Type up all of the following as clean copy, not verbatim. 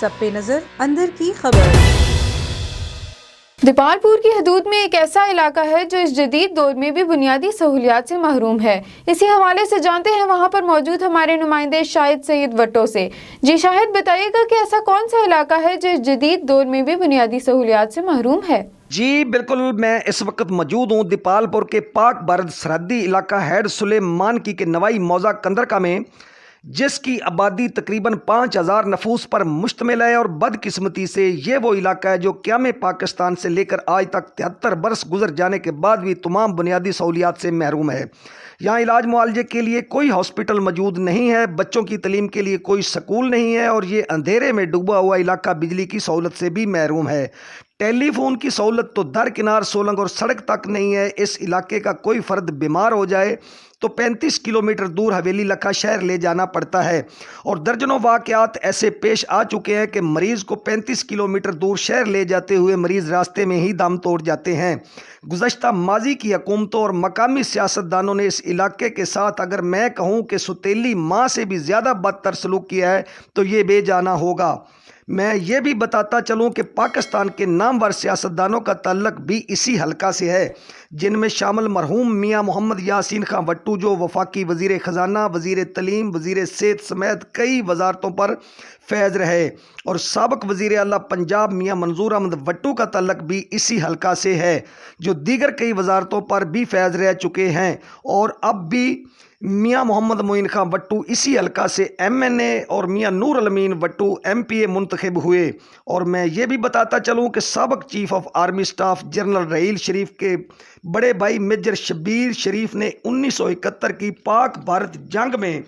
सब पे नजर अंदर की खबर। दीपालपुर की हदूद में एक ऐसा इलाका है जो इस जदीद दौर में भी बुनियादी सहूलियात से महरूम है। इसी हवाले से जानते हैं वहाँ पर मौजूद हमारे नुमाइंदे शाहिद सईद वातो से। जी शाहिद, बताइएगा कि ऐसा कौन सा इलाका है जो इस जदीद दौर में भी बुनियादी सहूलियात से महरूम है। जी बिल्कुल, मैं इस वक्त मौजूद हूँ दीपालपुर के पाक भारत सरहदी इलाका हैड सुलेमान की के नवाई मौजा कंदरका में, जिसकी आबादी तकरीबन 5000 नफूस पर मुश्तमिल है। और बदकिस्मती से ये वो इलाका है जो क़याम पाकिस्तान से लेकर आज तक 73 बरस गुजर जाने के बाद भी तमाम बुनियादी सहूलियात से महरूम है। यहाँ इलाज मुआलजे के लिए कोई हॉस्पिटल मौजूद नहीं है, बच्चों की तलीम के लिए कोई स्कूल नहीं है, और ये अंधेरे में डूबा हुआ इलाका बिजली की सहूलत से भी महरूम है। टेलीफोन की सहूलत तो दरकिनार सोलंग और सड़क तक नहीं है। इस इलाके का कोई फ़र्द बीमार हो जाए तो 35 किलोमीटर दूर हवेली लखा शहर ले जाना पड़ता है। और दर्जनों वाक़यात ऐसे पेश आ चुके हैं कि मरीज़ को 35 किलोमीटर दूर शहर ले जाते हुए मरीज़ रास्ते में ही दम तोड़ जाते हैं। गुज़श्ता माजी की हुकूमतों और मकामी सियासतदानों ने इस इलाके के साथ अगर मैं कहूँ कि सुतीली माँ से भी ज़्यादा बदतर सलूक किया है तो ये बेजाना होगा। मैं ये भी बताता चलूँ कि पाकिस्तान के नामवर सियासतदानों का ताल्लुक भी इसी हलका से है, जिनमें शामिल मरहूम मियाँ मोहम्मद यासीन खान वट्टू जो वफाकी वज़ीर ख़जाना, वज़ीर तलीम, वज़ीर सेहत समेत कई वजारतों पर फैज़ रहे, और साबिक़ वज़ीर आला पंजाब मियाँ मंजूर अहमद वट्टू का ताल्लुक भी इसी हलका से है, जो दीगर कई वजारतों पर भी फैज़ रह चुके हैं। और अब भी मियाँ मोहम्मद मोइन खान वट्टू इसी हलका से MNA और मियाँ नूर अलमीन वट्टू MPA मुंतखब हुए। और मैं ये भी बताता चलूँ कि साबिक़ chief of army staff general Raheel Sharif के बड़े भाई मेजर शब्बीर शरीफ ने 1971 की पाक भारत जंग में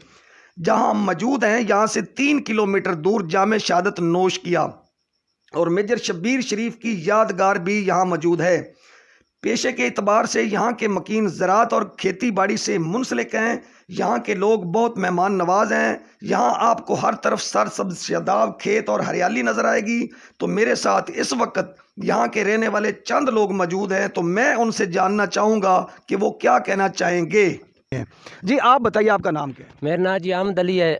जहाँ हम मौजूद हैं यहाँ से 3 किलोमीटर दूर जामे शहादत नोश किया, और मेजर शब्बीर शरीफ की यादगार भी यहाँ मौजूद है। पेशे के एतबार से यहाँ के मकीन ज़राअत और खेती बाड़ी से मुंसलिक हैं। यहाँ के लोग बहुत मेहमान नवाज हैं। यहाँ आपको हर तरफ सरसब्ज़ शादाब खेत और हरियाली नज़र आएगी। तो मेरे साथ इस वक्त यहाँ के रहने वाले चंद लोग मौजूद हैं, तो मैं उनसे जानना चाहूँगा कि वो क्या कहना चाहेंगे। जी आप बताइए, आपका नाम क्या है? मेरा नाम जी आमद अली है।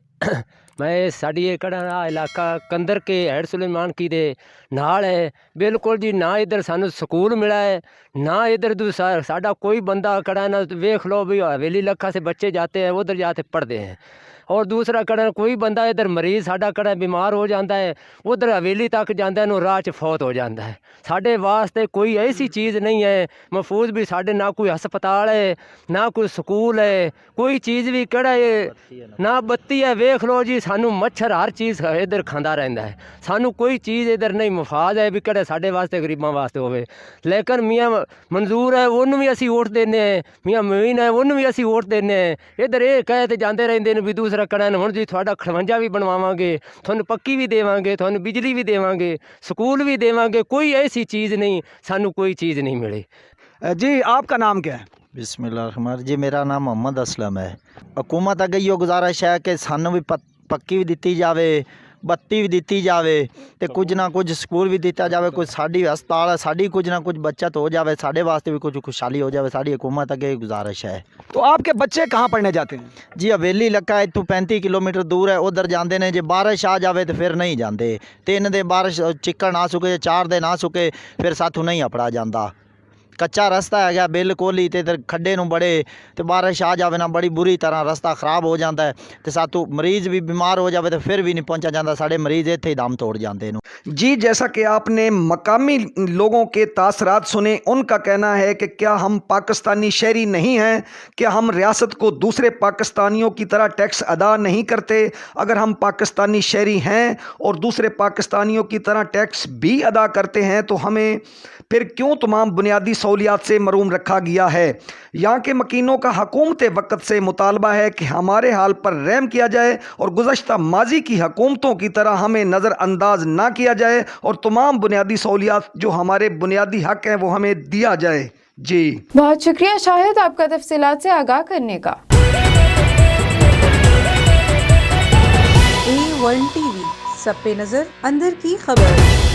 मैं साड़ी कड़ा इलाका कंदर के हैड सुलेमान की दे नाल है बिल्कुल जी। ना इधर सानू स्कूल मिला है, ना इधर साडा कोई बंदा कड़ा ना वेख लो भी हवेली लखा से बच्चे जाते हैं उधर जाते पढ़ते हैं। और दूसरा कड़ा कोई बंदा इधर मरीज़ साडा कड़ा बीमार हो जाता है उधर हवेली तक जाता है राह च फौत हो जाता है। साढ़े वास्ते कोई ऐसी चीज़ नहीं है महफूज भी, साढ़े ना कोई हस्पताल है ना कोई स्कूल है, कोई चीज़ भी कड़ा है ना बत्ती है। वेख लो जी, सानू मच्छर हर चीज़ इधर खांदा रहता है, सानू कोई चीज़ इधर नहीं मुफाद है भी कड़े साढ़े वास्ते गरीबों वास्ते होवे। लेकिन मियाँ मंजूर है उन्होंने भी असी वोट देने हैं, मियाँ मोइन है उन्होंने भी असी वोट देने हैं। इधर ये कहते जाते रहते हैं भी दूसरा कड़ा हुण जी थोड़ा खड़वंजा भी बनवावांगे, थोनू पक्की भी देवांगे, थोनू बिजली भी देवांगे, स्कूल भी देवांगे, कोई ऐसी चीज़ नहीं, सानू कोई चीज़ नहीं मिली। जी आपका नाम क्या है? बिस्मिल्लाह जी, मेरा नाम मोहम्मद असलम है। हुकूमत अगे यो गुजारिश है कि सानू भी पक्की भी दिती जावे, बत्ती भी दिती जावे, तो कुछ ना कुछ स्कूल भी दिता जावे, कुछ साड़ी हस्पताल है, साड़ी कुछ ना कुछ बचत हो जावे, साढ़े वास्ते भी कुछ खुशहाली हो जावे, साड़ी हुकूमत अगे गुजारिश है। तो आपके बच्चे कहाँ पढ़ने जाते हैं? जी हवेली लक्का इतों 35 किलोमीटर दूर है, उधर जाते हैं। जो बारिश आ जाए तो फिर नहीं जाते, 3 दिन बारिश चिक्कड़ ना सुके, 4 दिन ना सुके, फिर साथों नहीं अपड़ा जाता। कच्चा रस्ता है गया बिल्कुल ही, तो इधर खड्डे नूं बड़े, तो बारिश आ जाए ना बड़ी बुरी तरह रस्ता ख़राब हो जाता है, तो साथों मरीज़ भी बीमार हो जाए तो फिर भी नहीं पहुंचा जाता, साढ़े मरीज़ इत्थे ही दम तोड़ जाते हैं। जी जैसा कि आपने मकामी लोगों के तासरात सुने, उनका कहना है कि क्या हम पाकिस्तानी शहरी नहीं हैं, क्या हम रियासत को दूसरे पाकिस्तानियों की तरह टैक्स अदा नहीं करते? अगर हम पाकिस्तानी शहरी हैं और दूसरे पाकिस्तानियों की तरह टैक्स भी अदा करते हैं तो हमें फिर क्यों तमाम बुनियादी सहूलियात से महरूम रखा गया है? यहाँ के मकीनों का हुकूमत वक्त से मुतालबा है कि हमारे हाल पर रहम किया जाए और गुज़श्ता माजी की हुकूमतों की तरह हमें नज़रअंदाज ना किया जाए, और तमाम बुनियादी सहूलियात जो हमारे बुनियादी हक़ हैं वो हमें दिया जाए। जी बहुत शुक्रिया शाहिद आपका तफसीलात से आगाह करने का। A1 TV सब पे नजर अंदर की खबर।